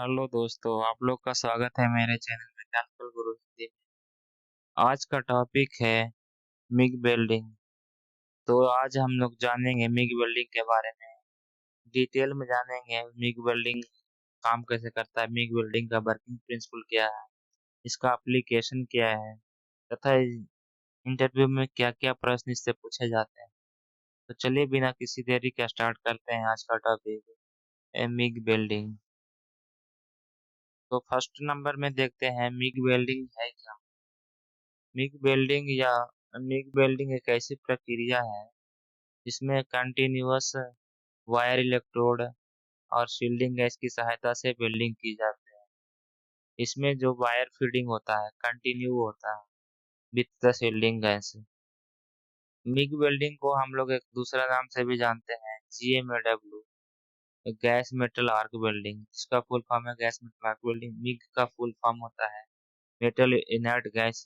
Hello दोस्तों, आप लोग का स्वागत है मेरे चैनल मैकेनिकल गुरु हिंदी में। आज का टॉपिक है मिग वेल्डिंग। तो आज हम लोग जानेंगे मिग वेल्डिंग के बारे में। डिटेल में जानेंगे मिग वेल्डिंग काम कैसे करता है, मिग वेल्डिंग का वर्किंग प्रिंसिपल क्या है, इसका एप्लीकेशन क्या है तथा इंटरव्यू में क्या क्या प्रश्न इससे पूछे जाते हैं। तो चलिए बिना किसी देरी के स्टार्ट करते हैं आज का टॉपिक मिग वेल्डिंग। तो फर्स्ट नंबर में देखते हैं मिग वेल्डिंग है क्या। मिग वेल्डिंग एक ऐसी प्रक्रिया है जिसमें कंटिन्यूअस वायर इलेक्ट्रोड और शील्डिंग गैस की सहायता से वेल्डिंग की जाती है। इसमें जो वायर फीडिंग होता है कंटिन्यू होता है with the shielding gas. MiG welding को हम लोग एक दूसरा नाम से भी जानते हैं, GMAW, gas metal arc welding, जिसका फुल फॉर्म है gas metal arc welding. MiG का फुल फॉर्म होता है मेटल इनर्ट गैस,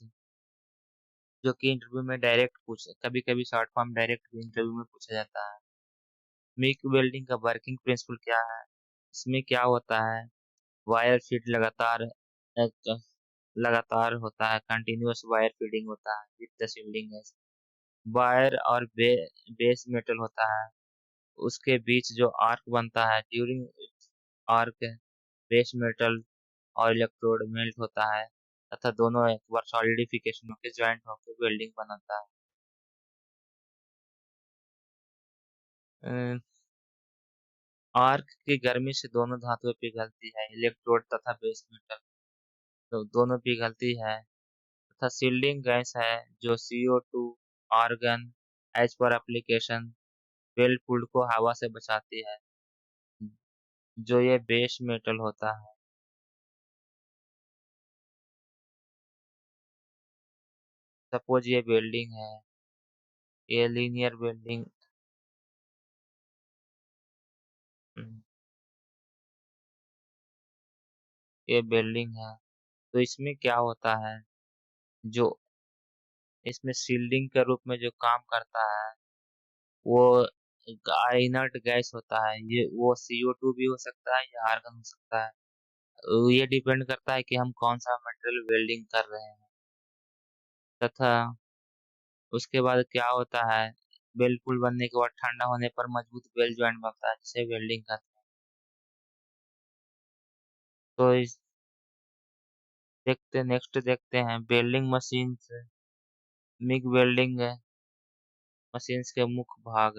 जो कि इंटरव्यू में डायरेक्ट पूछ कभी कभी शॉर्ट फॉर्म डायरेक्ट भी इंटरव्यू में पूछा जाता है। मिग वेल्डिंग का वर्किंग प्रिंसिपल क्या है, इसमें क्या होता है, वायर फीड लगातार होता है, कंटिन्यूअस वायर फीडिंग होता है with the shielding gas. Wire और बेस मेटल होता है, उसके बीच जो आर्क बनता है ड्यूरिंग आर्क बेस मेटल और इलेक्ट्रोड मेल्ट होता है तथा दोनों एक बार सॉलिडिफिकेशन होकर ज्वाइंट होकर वेल्डिंग बनाता है। आर्क की गर्मी से दोनों धातुएं पिघलती है, इलेक्ट्रोड तथा बेस मेटल तो दोनों पिघलती है। तथा शील्डिंग गैस है जो CO2 आर्गन एज पर एप्लीकेशन वेल फूड को हवा से बचाती है, जो ये बेस मेटल होता है। सपोज ये वेल्डिंग है, ये लीनियर वेल्डिंग, ये वेल्डिंग है। तो इसमें क्या होता है, जो इसमें शील्डिंग के रूप में जो काम करता है वो इनर्ट गैस होता है। ये वो CO2 भी हो सकता है या आर्गन हो सकता है। ये डिपेंड करता है कि हम कौन सा मटेरियल वेल्डिंग कर रहे हैं। तथा उसके बाद क्या होता है, बेल पुल बनने के बाद ठंडा होने पर मजबूत बेल जॉइंट बनता है जिसे वेल्डिंग कहते हैं। तो इस नेक्स्ट देखते हैं वेल्डिंग मशीन से। मिग वेल्डिंग मशीन के मुख्य भाग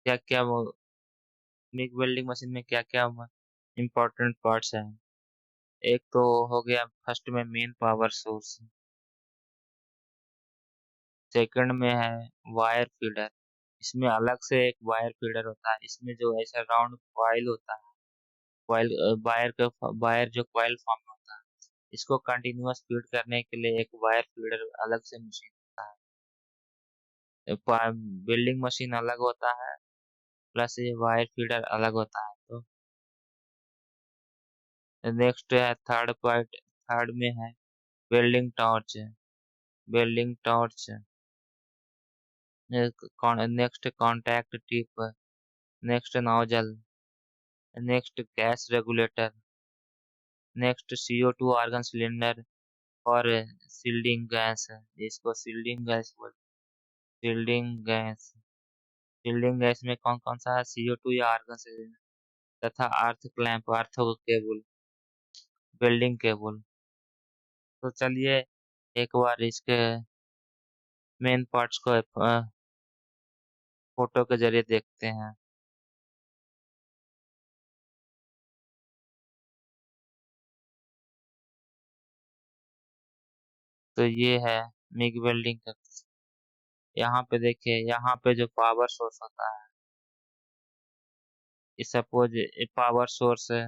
क्या क्या, मिग वेल्डिंग मशीन में क्या क्या इम्पोर्टेंट पार्ट्स हैं। एक तो हो गया फर्स्ट में मेन पावर सोर्स, सेकंड में है वायर फीडर। इसमें अलग से एक वायर फीडर होता है, इसमें जो ऐसा राउंड कॉइल होता है, कॉइल वायर जो कॉइल फॉर्म में होता है, इसको कंटिन्यूअस फीड करने के लिए एक वायर फीडर अलग से मशीन होता है। बिल्डिंग मशीन अलग होता है प्लस ये वायर फीडर अलग होता है। तो नेक्स्ट है थर्ड पार्ट, थर्ड में है welding torch. Welding torch next contact tip, next nozzle, next gas regulator, next CO2 argon cylinder और सील्डिंग गैस है, इसको सील्डिंग गैस बोल। सील्डिंग गैस, सील्डिंग गैस में कौन कौन सा है, CO2 या आर्गन सिलेंडर तथा अर्थ क्लैंप, अर्थ केबल, वेल्डिंग केबल। तो चलिए एक बार इसके मेन पार्ट्स को फोटो के जरिए देखते हैं। तो ये है मिग वेल्डिंग का। यहाँ पे देखिए, यहाँ पे जो पावर सोर्स होता है, सपोज पावर सोर्स है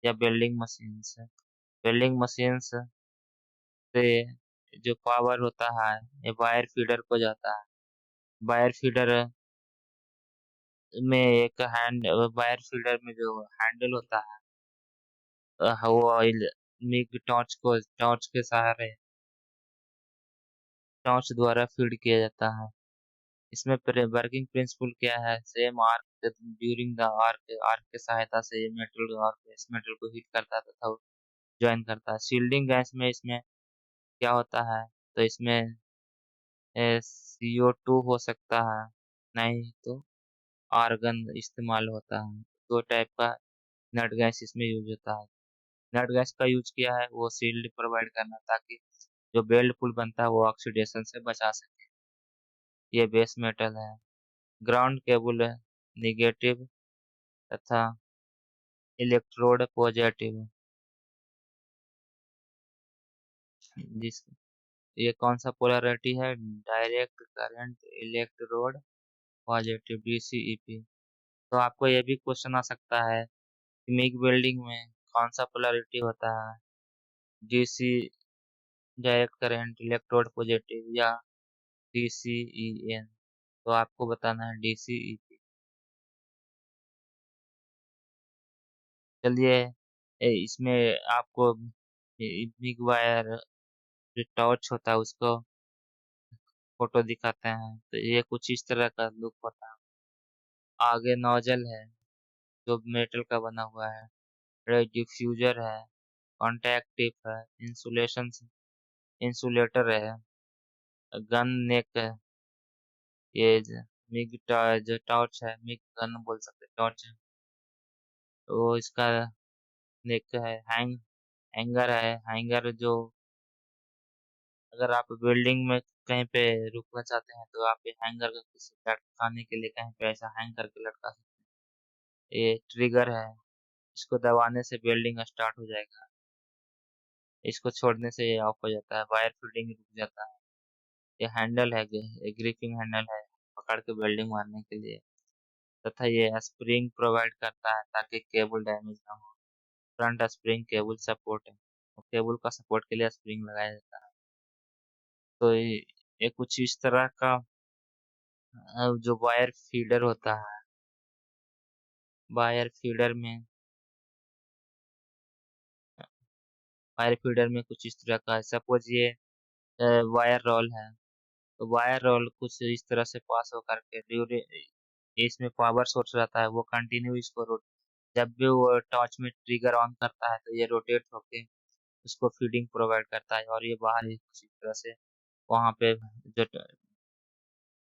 या वेल्डिंग मशीन से, वेल्डिंग मशीन से जो पावर होता है ये वायर फीडर को जाता है। वायर फीडर में एक हैंड वायर फीडर में जो हैंडल होता है, वो मिग टॉर्च के सहारे टॉर्च द्वारा फीड किया जाता है। इसमें वर्किंग प्रिंसिपल क्या है? Same arc during the arc arc के सहायता से ये मेटल और बेस मेटल को हीट करता है तथा ज्वाइन करता है। शील्डिंग गैस में इसमें क्या होता है? तो इसमें CO2 हो सकता है, नहीं तो आर्गन इस्तेमाल होता है। दो टाइप का नट गैस इसमें यूज होता है। नट गैस का यूज किया है वो शील्ड प्रोवाइड करना, ताकि जो बेल्ट पुल बनता है वो ऑक्सीडेशन से बचा सके। ये बेस मेटल है। ग्राउंड केबल है निगेटिव तथा इलेक्ट्रोड पॉजिटिव। जिस ये कौन सा पोलैरिटी है? Direct current electrode positive DCEP। तो आपको ये भी क्वेश्चन आ सकता है कि मिग वेल्डिंग में कौन सा पोलैरिटी होता है? DC direct current electrode positive या DCEN? तो आपको बताना है DCEP। चलिए इसमें आपको मिग वायर जो टॉर्च होता है उसको फोटो दिखाते हैं। तो ये कुछ इस तरह का लुक होता है। आगे नोजल है जो मेटल का बना हुआ है। डिफ्यूजर है, कॉन्टैक्ट टिप है, इंसुलेशन इंसुलेटर है, गन नेक है। ये मिग जो टॉर्च है, मिग गन बोल सकते हैं, टॉर्च है। तो इसका नेक है, हैंगर है। हैंगर जो अगर आप बिल्डिंग में कहीं पे रुकना चाहते हैं तो आप ये हैंगर का किसी लटकाने के लिए कहीं पे ऐसा हैंग करके लटका सकते हैं। ये ट्रिगर है, इसको दबाने से बिल्डिंग स्टार्ट हो जाएगा। इसको छोड़ने से ये ऑफ हो जाता है, वायर फीडिंग रुक जाता है। ये हैंडल है, ये ग्रिपिंग हैंडल है पकड़ के वेल्डिंग मारने के लिए। तथा ये स्प्रिंग प्रोवाइड करता है ताकि केबल डैमेज ना हो। फ्रंट स्प्रिंग केबल सपोर्ट है, और केबल का सपोर्ट के लिए स्प्रिंग लगाया जाता है। तो ये कुछ इस तरह का जो वायर फीडर होता है। वायर फीडर में वायर फीडर में कुछ इस तरह का है। सपोज ये वायर रोल है, तो वायर रोल कुछ इस तरह से पास हो करके इसमें पावर सोर्स रहता है, वो कंटिन्यू इसको जब भी वो टॉर्च में ट्रिगर ऑन करता है तो ये रोटेट होके उसको फीडिंग प्रोवाइड करता है, और ये बाहर ही किसी तरह से वहाँ पे जो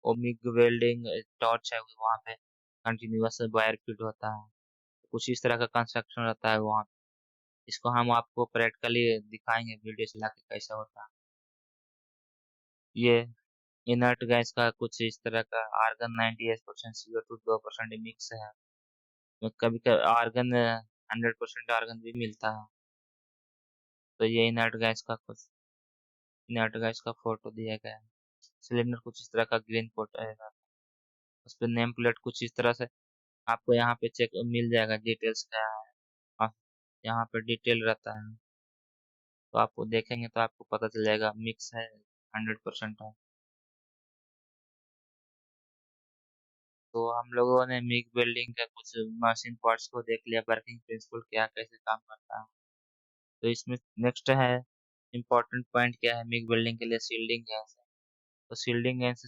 ओमिग वेल्डिंग टॉर्च है वहाँ पे कंटिन्यूअस वायर फीड होता है। कुछ इस तरह का कंस्ट्रक्शन रहता है वहाँ। इसको हम आपको प्रैक्टिकली दिखाएंगे वीडियो चला के कैसा होता है। ये इनर्ट गैस का कुछ इस तरह का आर्गन 98% CO2 2% मिक्स है। तो कभी कभी आर्गन 100% आर्गन भी मिलता है। तो ये इनर्ट गैस का फोटो दिया गया है। सिलेंडर कुछ इस तरह का ग्रीन फोटो है, उस पर नेम प्लेट कुछ इस तरह से आपको यहाँ पे चेक मिल जाएगा डिटेल्स क्या है। हाँ, यहाँ पे डिटेल रहता है, तो आपको देखेंगे तो आपको पता चल जाएगा मिक्स है, 100% है। तो हम लोगों ने मिग वेल्डिंग के कुछ मशीन पार्ट्स को देख लिया, वर्किंग प्रिंसिपल क्या कैसे काम करता है। तो इसमें नेक्स्ट है इम्पोर्टेंट पॉइंट क्या है मिग वेल्डिंग के लिए? शील्डिंग गैस है। तो शील्डिंग गैस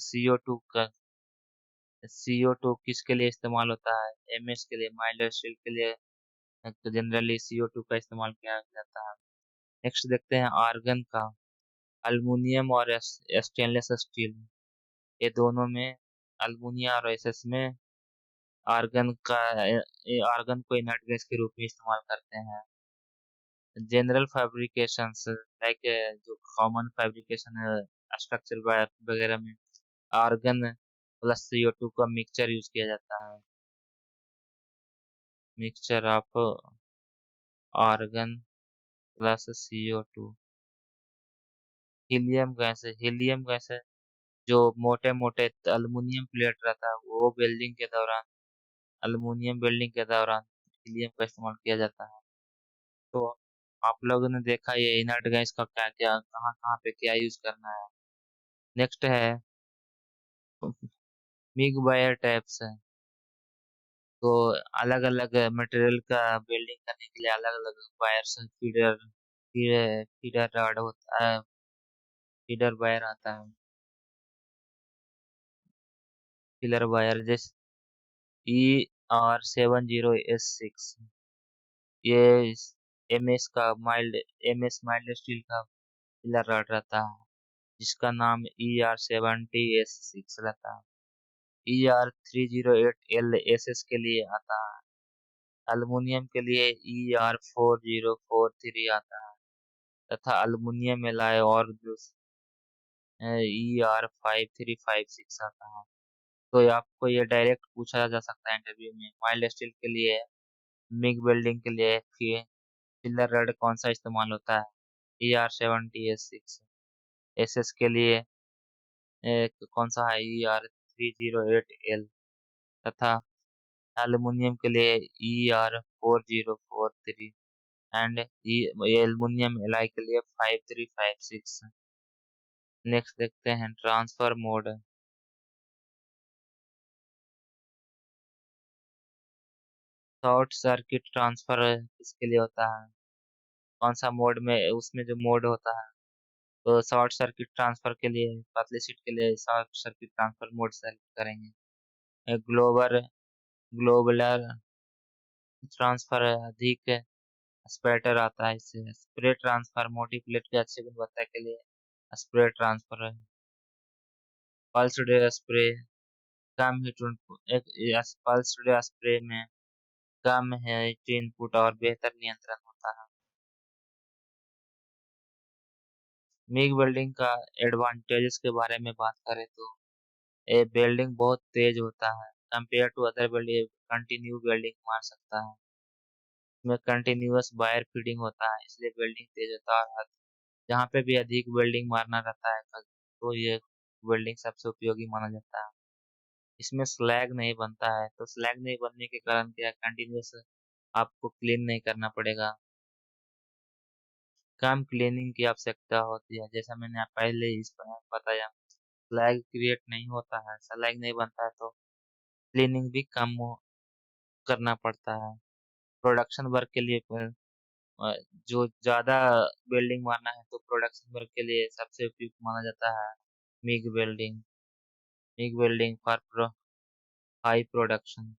CO2 किसके लिए इस्तेमाल होता है? MS के लिए, माइल्डर स्टील के लिए। तो जनरली CO2 का इस्तेमाल किया जाता है। नेक्स्ट देखते हैं आर्गन का। अल्युमिनियम और स्टेनलेस स्टील, ये दोनों में अल्युमिनियम और SS में आर्गन का आर्गन को इनर्ट गैस के रूप में इस्तेमाल करते हैं। जनरल फैब्रिकेशंस लाइक जो कॉमन फैब्रिकेशन है स्ट्रक्चर वगैरह में आर्गन प्लस CO2 का मिक्सचर यूज किया जाता है। Mixture of argon plus CO2। Helium gas है जो मोटे मोटे अल्युमिनियम प्लेट रहता है, वो अल्युमिनियम वेल्डिंग के दौरान हीलियम का इस्तेमाल किया जाता है। तो आप लोगों ने देखा ये इनर्ट गैस का क्या क्या कहाँ कहाँ पे क्या यूज करना है। नेक्स्ट है मिग वायर टाइप्स है। तो अलग अलग मटेरियल का वेल्डिंग करने के लिए अलग अलग वायर्स फीडर फीडर रॉड होता है, फीडर वायर आता है। फिलर वायर जैसे ER70S6, ये एम एस माइल्ड स्टील का फिलर रॉड रहता है, जिसका नाम ER70S6 रहता है। ER308LSS के लिए आता है। एल्युमिनियम के लिए ER4043 आता है, तथा एल्युमिनियम एलॉय और ER5356 आता है। तो आपको ये डायरेक्ट पूछा जा सकता है इंटरव्यू में, माइल्ड स्टील के लिए, मिग वेल्डिंग के लिए फिलर रड कौन सा इस्तेमाल होता है? ER70S6। एसएस के लिए कौन सा है? ER308L। तथा एल्युमिनियम के लिए ER4043 एंड एल्युमिनियम एलॉय के लिए 5356। नेक्स्ट देखते हैं transfer mode. Short circuit transfer किसके लिए होता है? कौन सा मोड में, उसमें जो मोड होता है, तो शॉर्ट सर्किट ट्रांसफर के लिए, पतली शीट के लिए short circuit transfer mode select करेंगे। ग्लोबल ग्लोबुलर ट्रांसफर अधिक स्प्रेटर आता है इससे। स्प्रे ट्रांसफर मोटी प्लेट की अच्छी गुणवत्ता के लिए स्प्रे ट्रांसफर है। पल्स्ड स्प्रे कम हीट इनपुट, एक पल्स्ड स्प्रे में कम हीट इनपुट और बेहतर नियंत्रण होता है। मिग वेल्डिंग का एडवांटेजेस के बारे में बात करें तो ये वेल्डिंग बहुत तेज होता है compare to other welding, continue welding मार सकता है। इसमें कंटिन्यूअस वायर फीडिंग होता है, इसलिए वेल्डिंग तेज होता है। जहाँ पे भी अधिक वेल्डिंग मारना रहता है तो ये वेल्डिंग सबसे उपयोगी माना जाता है। इसमें स्लैग नहीं बनता है, तो स्लैग नहीं बनने के कारण क्या, कंटिन्यूअस आपको क्लीन नहीं करना पड़ेगा। कम क्लीनिंग की आवश्यकता होती है, जैसा मैंने आप पहले इस पर बताया। स्लैग क्रिएट नहीं होता है, स्लैग नहीं बनता है, तो क्लीनिंग भी करना पड़ता है। प्रोडक्शन वर्क के लिए जो ज़्यादा वेल्डिंग मारना है, तो प्रोडक्शन वर्क के लिए सबसे उपयुक्त माना जाता है MiG welding. MiG welding for high production,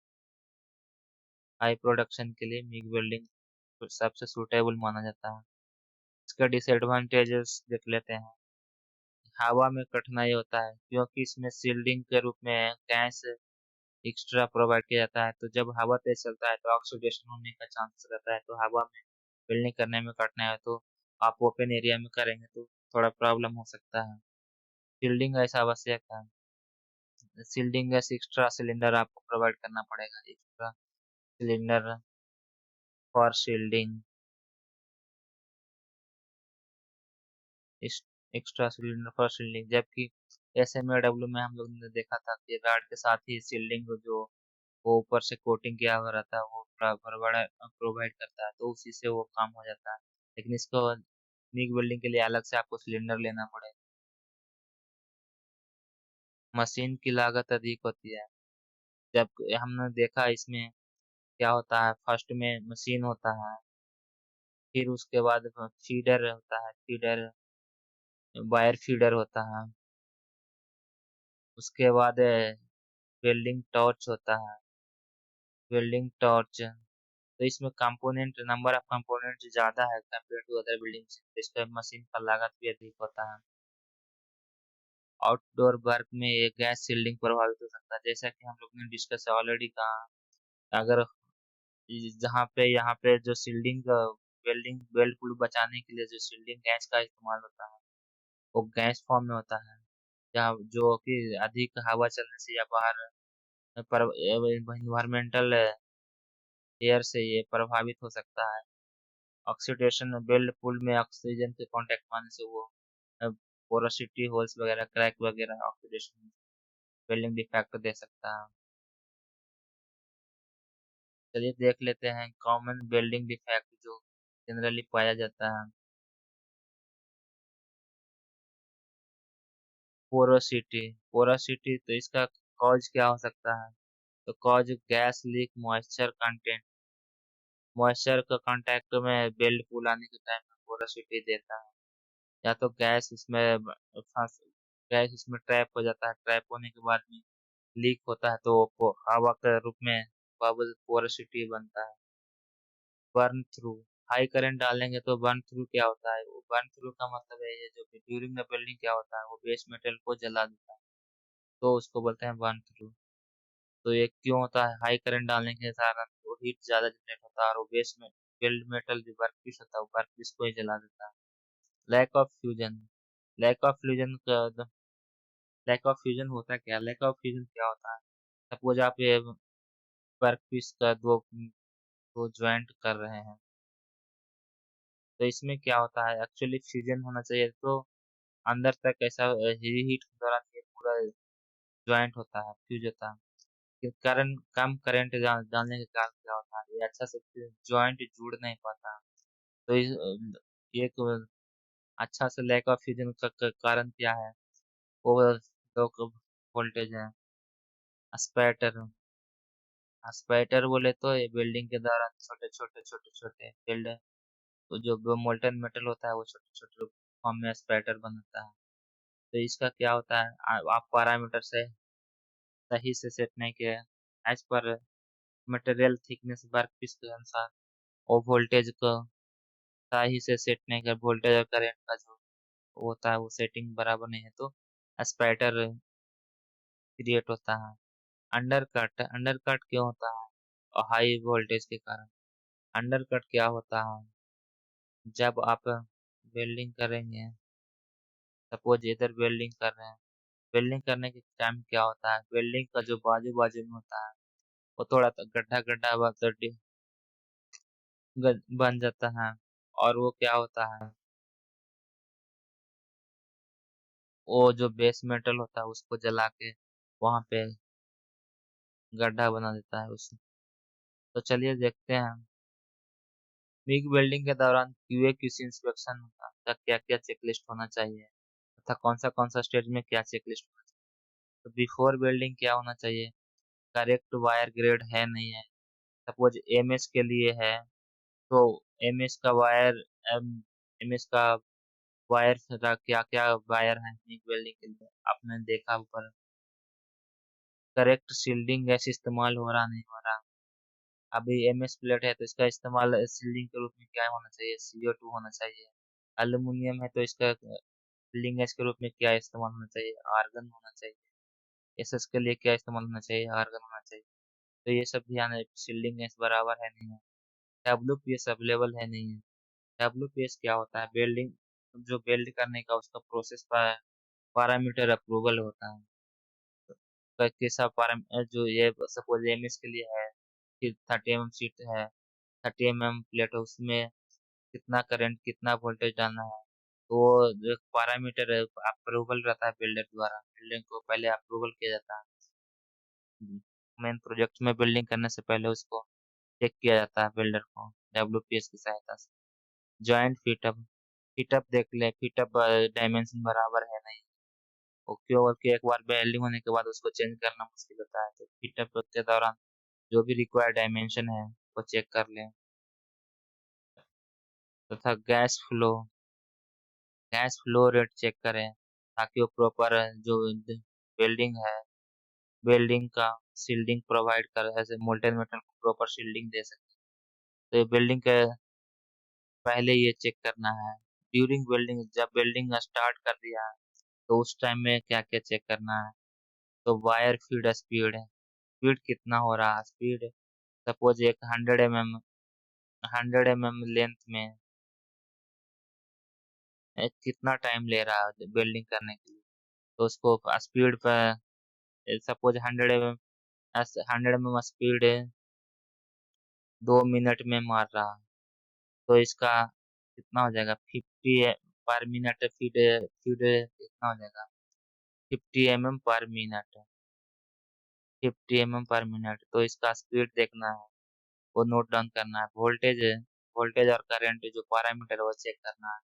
high production के लिए मिग वेल्डिंग सबसे सूटेबल माना जाता है। इसका डिसएडवांटेजेस देख लेते हैं। हवा में कठिनाई होता है, क्योंकि इसमें शील्डिंग के रूप में गैस एक्स्ट्रा प्रोवाइड किया जाता है, तो जब हवा तेज चलता है तो ऑक्सीडेशन होने का चांस रहता है, तो हवा में वेल्डिंग करने में कठिनाई है, तो आप ओपन एरिया में करेंगे तो थोड़ा प्रॉब्लम हो सकता है। शील्डिंग ऐसा आवश्यक है। शील्डिंग गैस एक्स्ट्रा सिलेंडर आपको प्रोवाइड करना पड़ेगा, extra cylinder for shielding. Extra cylinder for shielding, जबकि SMAW में हम लोग ने देखा था कि राड के साथ ही शील्डिंग जो वो ऊपर से कोटिंग किया हुआ रहता है वो प्रोवाइड करता है, तो उसी से वो काम हो जाता है। लेकिन इसको मिग वेल्डिंग के लिए अलग से आपको सिलेंडर लेना पड़ेगा। मशीन की लागत अधिक होती है। जब हमने देखा इसमें क्या होता है, फर्स्ट में मशीन होता है, फिर उसके बाद फीडर होता है, फीडर वायर फीडर होता है, उसके बाद वेल्डिंग टॉर्च होता है, वेल्डिंग टॉर्च। तो इसमें कंपोनेंट, नंबर ऑफ कंपोनेंट ज़्यादा है कंपेयर टू अदर बिल्डिंग, इसका मशीन का लागत भी अधिक होता है। आउटडोर वर्क में ये गैस शील्डिंग प्रभावित हो सकता है, जैसा कि हम लोग ने डिस्कस ऑलरेडी कहा। अगर जहाँ पे यहाँ पे जो शील्डिंग वेल्डिंग वेल्ड पुल बचाने के लिए जो शील्डिंग गैस का इस्तेमाल होता है, वो गैस फॉर्म में होता है, जहाँ जो कि अधिक हवा चलने से या बाहर पर इन्वायरमेंटल एयर से ये प्रभावित हो सकता है। ऑक्सीडेशन, बेल्ट पुल में ऑक्सीजन के कांटेक्ट पाने से वो पोरोसिटी होल्स वगैरह, क्रैक वगैरह, ऑक्सीडेशन वेल्डिंग डिफेक्ट दे सकता है। चलिए देख लेते हैं कॉमन वेल्डिंग डिफेक्ट जो जनरली पाया जाता है। पोरोसिटी, पोरोसिटी तो इसका कॉज क्या हो सकता है? तो cause gas leak, moisture content, moisture का कांटेक्ट में बेल्ट पुल आने के टाइम में पोरोसिटी देता है, या तो गैस इसमें फंस गैस इसमें ट्रैप हो जाता है, ट्रैप होने के बाद में लीक होता है तो वो हवा के रूप में बबल पोरोसिटी बनता है। बर्न थ्रू, हाई करंट डालेंगे तो बर्न थ्रू क्या होता है? वो बर्न थ्रू का मतलब है ये जो ड्यूरिंग द बिल्डिंग क्या होता है, वो बेस मेटल को जला देता है, तो उसको बोलते हैं बर्न थ्रू। तो ये क्यों होता है? हाई करंट डालने के कारण वो हीट ज्यादा जनरेट होता है और वो बेस में बिल्ड मेटल जो वर्कपीस होता है वो वर्कपीस को ही जला देता है। Lack of fusion, lack of fusion का लैक ऑफ फ्यूजन होता क्या? लैक ऑफ फ्यूजन क्या होता है? सपोज आप ये वर्कपीस का दो ज्वाइंट कर रहे हैं, तो इसमें क्या होता है? एक्चुअली फ्यूजन होना चाहिए, तो अंदर तक ऐसा हीट के दौरान ये पूरा ज्वाइंट होता है, फ्यूज होता है। के कारण कम करंट डालने के कारण क्या होता है? ये अच्छा से ज्वाइंट जुड़ नहीं पाता। तो ये एक अच्छा से लैक ऑफ फ्यूजन का कारण क्या है? वो लो वोल्टेज है। स्पैटर, स्पैटर बोले तो ये बिल्डिंग के दौरान छोटे छोटे फील्ड है, तो जो मोल्टन मेटल होता है वो छोटे छोटे फॉर्म में स्पैटर बनाता है। तो इसका क्या होता है? आप पैरामीटर से सही से सेट नहीं किए as per material thickness workpiece के अनुसार, और वोल्टेज को सही से सेट नहीं कर, वोल्टेज और करंट का जो होता है वो सेटिंग बराबर नहीं है, तो स्पैटर क्रिएट होता है। अंडरकट, अंडरकट क्यों होता है? और हाई वोल्टेज के कारण। अंडरकट क्या होता है? जब आप वेल्डिंग करेंगे, सपोज इधर वेल्डिंग कर रहे हैं, वेल्डिंग करने के टाइम क्या होता है? वेल्डिंग का जो बाजू बाजू में होता है वो थोड़ा गड्ढा गड्ढा बन जाता है, और वो क्या होता है? वो जो बेस मेटल होता है उसको जला के वहां पे गड्ढा बना देता है उसमें। तो चलिए देखते हैं मिग वेल्डिंग के दौरान क्यूए क्यूसी इंस्पेक्शन का क्या क्या चेकलिस्ट होना चाहिए, तथा कौन सा स्टेज में क्या चेकलिस्ट होना चाहिए। तो बिफोर वेल्डिंग क्या होना चाहिए? करेक्ट वायर ग्रेड है नहीं है। सपोज एमएस के लिए है, तो एमएस का वायर, एमएस का वायर का क्या क्या वायर है मिग वेल्डिंग के लिए आपने देखा ऊपर। करेक्ट शील्डिंग गैस इस्तेमाल हो रहा नहीं हो रहा। अभी एमएस प्लेट है तो इसका इस्तेमाल शील्डिंग के रूप में क्या होना चाहिए? CO2 होना चाहिए। एल्यूमिनियम है तो इसका शील्डिंग गैस के रूप में क्या इस्तेमाल होना चाहिए? आर्गन होना चाहिए। एसएस के लिए क्या इस्तेमाल होना चाहिए? आर्गन होना चाहिए। तो ये सब ध्यान है, शील्डिंग गैस बराबर है नहीं है। WPS अवेलेबल है नहीं है। WPS क्या होता है? वेल्डिंग, जो वेल्ड करने का उसका प्रोसेस पैरामीटर अप्रूवल होता है। कैसा जो ये सपोज एमएस के लिए है कि 30 mm शीट है, 30 mm प्लेट है, उसमें कितना करंट कितना वोल्टेज डालना है, तो वो जो पैरामीटर है अप्रूवल रहता है बिल्डर द्वारा, बिल्डिंग को पहले अप्रूवल किया जाता है। मेन प्रोजेक्ट में बिल्डिंग करने से पहले उसको चेक किया जाता है बिल्डर को WPS की सहायता से। जॉइंट फिटअप, फिटअप देख ले, फिटअप डायमेंशन बराबर है नहीं, वो क्यों? कि एक बार वेल्डिंग होने के बाद उसको चेंज करना मुश्किल होता है, तो फिटअप के दौरान जो भी रिक्वायर्ड डायमेंशन है वो चेक कर लें। तथा गैस फ्लो रेट चेक करें, ताकि वो प्रॉपर जो वेल्डिंग है, वेल्डिंग का शील्डिंग प्रोवाइड कर, ऐसे मोल्टेन मेटल को प्रॉपर शील्डिंग दे सके। तो ये वेल्डिंग के पहले ये चेक करना है। ड्यूरिंग वेल्डिंग, जब वेल्डिंग स्टार्ट कर दिया है तो उस टाइम में क्या क्या चेक करना है? तो वायर फीड स्पीड है, स्पीड कितना हो रहा है? स्पीड सपोज एक 100 mm लेंथ में कितना टाइम ले रहा है वेल्डिंग करने के लिए, तो उसको स्पीड पर सपोज 100 mm स्पीड 2 मिनट में मार रहा है, तो इसका कितना हो जाएगा? 50 पर मिनट फीड, फीड कितना हो जाएगा? 50 mm पर मिनट, 50 mm पर मिनट। तो इसका स्पीड देखना है, वो नोट डाउन करना है। वोल्टेज, वोल्टेज और करंट जो पैरामीटर है वो चेक करना है।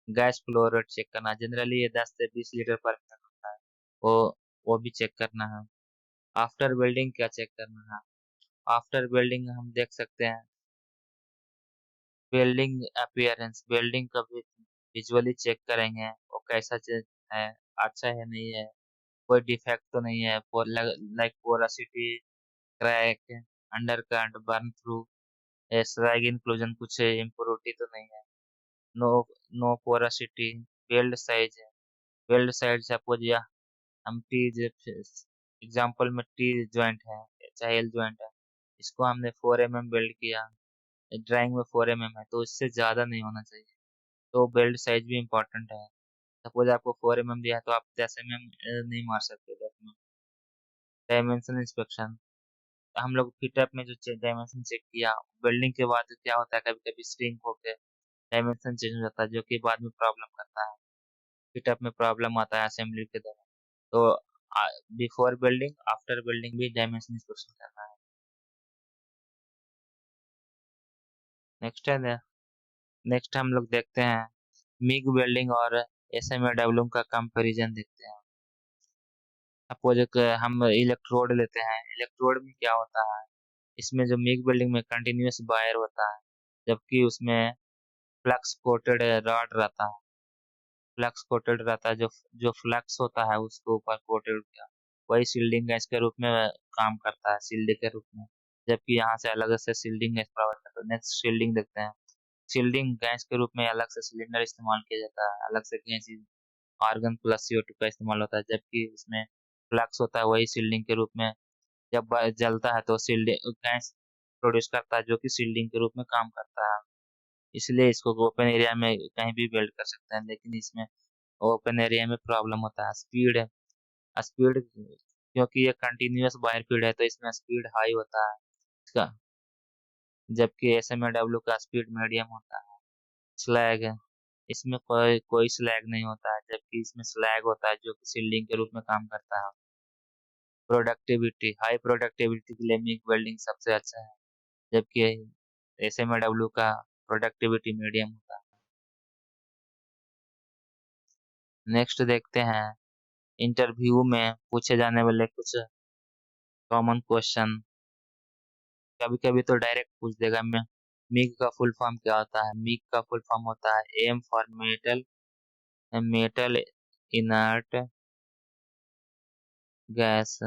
गैस फ्लो रेट चेक करना है, जनरली ये 10 से 20 लीटर पर मिनट होता है, वो वो भी चेक करना है। आफ्टर वेल्डिंग क्या चेक करना है? आफ्टर वेल्डिंग हम देख सकते हैं वेल्डिंग अपीयरेंस, वेल्डिंग का भी विजुअली चेक करेंगे वो कैसा है, अच्छा है नहीं है। कोई डिफेक्ट तो नहीं है, like porosity, crack, undercut, burn through, slag inclusion, कुछ इम्प्योरिटी तो नहीं है। No no porosity, weld size है, वेल्ड साइज सपोज या हम टी एग्जाम्पल में टी ज्वाइंट है, चाहे एल ज्वाइंट है, इसको हमने 4 mm वेल्ड किया, ड्राइंग में 4 mm है, तो इससे ज़्यादा नहीं होना चाहिए। तो बेल्ट साइज भी इम्पोर्टेंट है। सपोज आपको 4 mm दिया है तो आप 10 mm नहीं मार सकते 10 mm। डायमेंशन इंस्पेक्शन, हम लोग फिटअप में जो डायमेंशन चेक किया, वेल्डिंग के बाद क्या होता है, कभी कभी स्ट्रिंग होके डायमेंशन चेंज हो जाता है, जो कि बाद में प्रॉब्लम करता है, फिटअप में प्रॉब्लम आता है असेंबली के दौरान। तो बिफोर बिल्डिंग आफ्टर बिल्डिंग भी डायमेंशन इंस्पेक्शन करना है। नेक्स्ट है, नेक्स्ट हम लोग देखते हैं मिग वेल्डिंग और एसएमएडब्ल्यू का कंपैरिजन देखते हैं। सपोज एक हम इलेक्ट्रोड लेते हैं, इलेक्ट्रोड में क्या होता है, इसमें जो मिग वेल्डिंग में कंटिन्यूअस वायर होता है, जबकि उसमें फ्लक्स कोटेड रॉड रहता है, फ्लक्स कोटेड रहता है, जो जो फ्लक्स होता है उसके ऊपर कोटेड किया, वही शील्डिंग गैस के रूप में काम करता है, शील्ड के रूप में, जबकि यहाँ से अलग से शील्डिंग गैस प्रोवाइड करता है। नेक्स्ट शील्डिंग देखते हैं, शील्डिंग गैस के रूप में अलग से सिलेंडर इस्तेमाल किया जाता है, अलग से गैस आर्गन प्लस CO2 का इस्तेमाल होता है, जबकि इसमें फ्लक्स होता है वही शील्डिंग के रूप में, जब जलता है तो शील्डिंग गैस प्रोड्यूस करता है, जो कि शील्डिंग के रूप में काम करता है। इसलिए इसको ओपन एरिया में कहीं भी वेल्ड कर सकते हैं, लेकिन इसमें ओपन एरिया में प्रॉब्लम होता है स्पीड है, स्पीड, क्योंकि ये कंटिन्यूअस वायर फीड है तो इसमें स्पीड हाई होता है इसका, जबकि SMAW का स्पीड मीडियम होता है। स्लैग है, इसमें कोई कोई स्लैग नहीं होता है, जबकि इसमें स्लैग होता है जो कि शील्डिंग के रूप में काम करता है। प्रोडक्टिविटी, हाई प्रोडक्टिविटी के लिए मिग वेल्डिंग सबसे अच्छा है, जबकि SMAW का प्रोडक्टिविटी मीडियम होता है। नेक्स्ट देखते हैं इंटरव्यू में पूछे जाने वाले कुछ कॉमन क्वेश्चन, कभी कभी तो डायरेक्ट पूछ देगा मैं, मिग का फुल फॉर्म क्या होता है। मिग का फुल फॉर्म होता है M for metal, metal inert gas.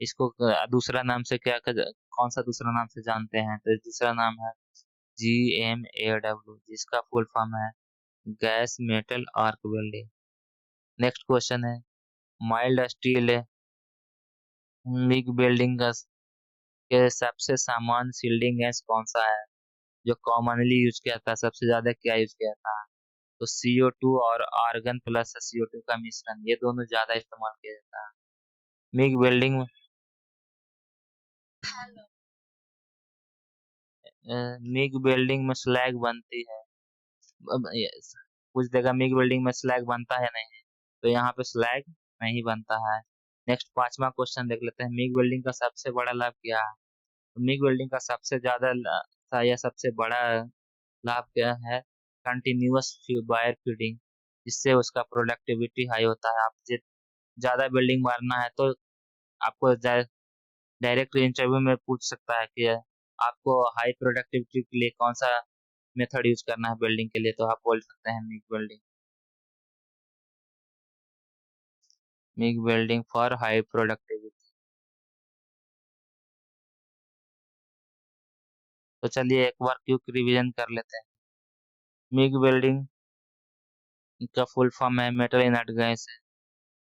इसको दूसरा नाम से कौन सा दूसरा नाम से जानते हैं, तो दूसरा नाम है GMAW, जिसका फुल फॉर्म है gas metal arc welding. Next question है माइल्ड स्टील मिग वेल्डिंग के सबसे सामान्य शील्डिंग गैस कौन सा है, जो कॉमनली यूज किया जाता है, सबसे ज्यादा क्या यूज किया जाता है, तो CO2 और आर्गन प्लस CO2 का मिश्रण, ये दोनों ज्यादा इस्तेमाल किया जाता है मिग वेल्डिंग में। मिग वेल्डिंग में स्लैग बनती है, पूछ देगा मिग वेल्डिंग में स्लैग बनता है नहीं, तो यहाँ पे स्लैग नहीं बनता है। नेक्स्ट 5वां क्वेश्चन देख लेते हैं, मिग वेल्डिंग का सबसे बड़ा लाभ क्या है। तो मिग वेल्डिंग का सबसे ज्यादा या सबसे बड़ा लाभ क्या है, कंटिन्यूअस वायर फीडिंग, जिससे उसका प्रोडक्टिविटी हाई होता है। आप ज्यादा वेल्डिंग मारना है तो आपको डायरेक्ट इंटरव्यू में पूछ सकता है कि आपको हाई प्रोडक्टिविटी के लिए कौन सा मेथड यूज करना है वेल्डिंग के लिए, तो आप बोल सकते हैं MiG welding, MiG welding for high productivity. तो चलिए एक बार क्विक रिवीजन कर लेते हैं। मिग वेल्डिंग का फुल फॉर्म है मेटल इनर्ट गैस,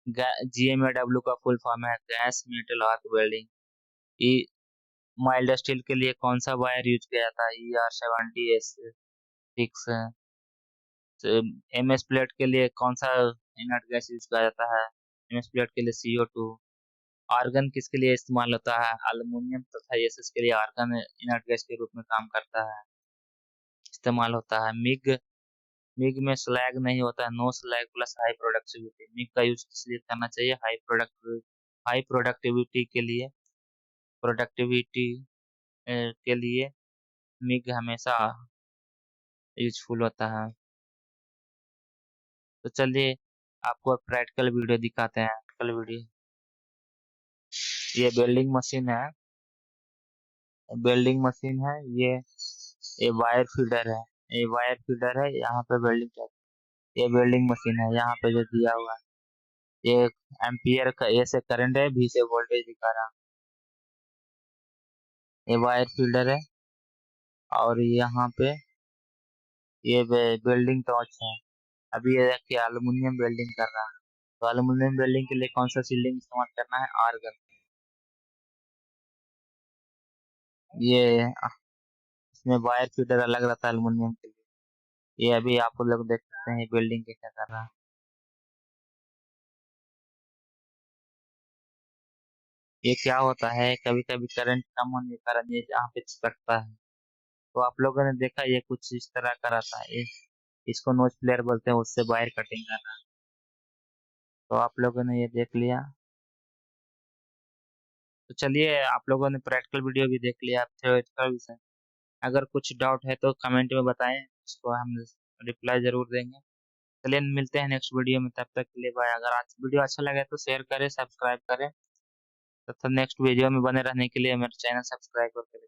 GMAW का फुल फॉर्म है गैस मेटल आर्क वेल्डिंग। ई माइल्ड स्टील के लिए कौन सा वायर यूज किया जाता है, ER70S6। MS प्लेट के लिए कौन सा इनर्ट गैस यूज किया जाता है, MS प्लेट के लिए CO2। आर्गन किसके लिए इस्तेमाल होता है, एल्युमिनियम तथा SS के लिए आर्गन इनर्ट गैस के रूप में काम करता है, इस्तेमाल होता है। मिग मिग में स्लैग नहीं होता है, no slag plus high productivity. MIG का यूज इसलिए करना चाहिए हाई प्रोडक्टिविटी के लिए, प्रोडक्टिविटी के लिए मिग हमेशा यूजफुल होता है। तो चलिए आपको प्रैक्टिकल वीडियो दिखाते हैं, प्रैक्टिकल वीडियो। ये वेल्डिंग मशीन है, वेल्डिंग मशीन है ये वायर फीडर है, ये वायर फीडर है, यहाँ पे वेल्डिंग, ये वेल्डिंग मशीन है यहाँ पे जो दिया हुआ है, ये एम्पियर का ए से करंट है, बी से वोल्टेज दिखा रहा। ये वायर फील्डर है और यहाँ पे ये वेल्डिंग टॉर्च है। अभी ये देखिए एल्युमिनियम वेल्डिंग कर रहा है। तो एल्युमिनियम वेल्डिंग के लिए कौन सा सील्डिंग इस्तेमाल करना है? आर्गन। ये इसमें वायर फीडर अलग रहता है एल्युमिनियम के लिए। ये अभी आप लोग देख सकते हैं वेल्डिंग कैसे कर रहा है। ये क्या होता है, कभी कभी करंट कम होने के कारण ये यहाँ पे चिपकता है। तो आप लोगों ने देखा ये कुछ इस तरह का रहता है। इसको नोच प्लेयर बोलते हैं, उससे वायर कटिंग करना। तो आप लोगों ने ये देख लिया। तो चलिए, आप लोगों ने प्रैक्टिकल वीडियो भी देख लिया, अब थ्योरेटिकल विषय। अगर कुछ डाउट है तो कमेंट में बताएं, उसको हम रिप्लाई जरूर देंगे। चलिए मिलते हैं नेक्स्ट वीडियो में, तब तक के लिए बाय। अगर आज वीडियो अच्छा लगे तो शेयर करें, सब्सक्राइब करें, तथा नेक्स्ट वीडियो में बने रहने के लिए मेरे चैनल सब्सक्राइब करके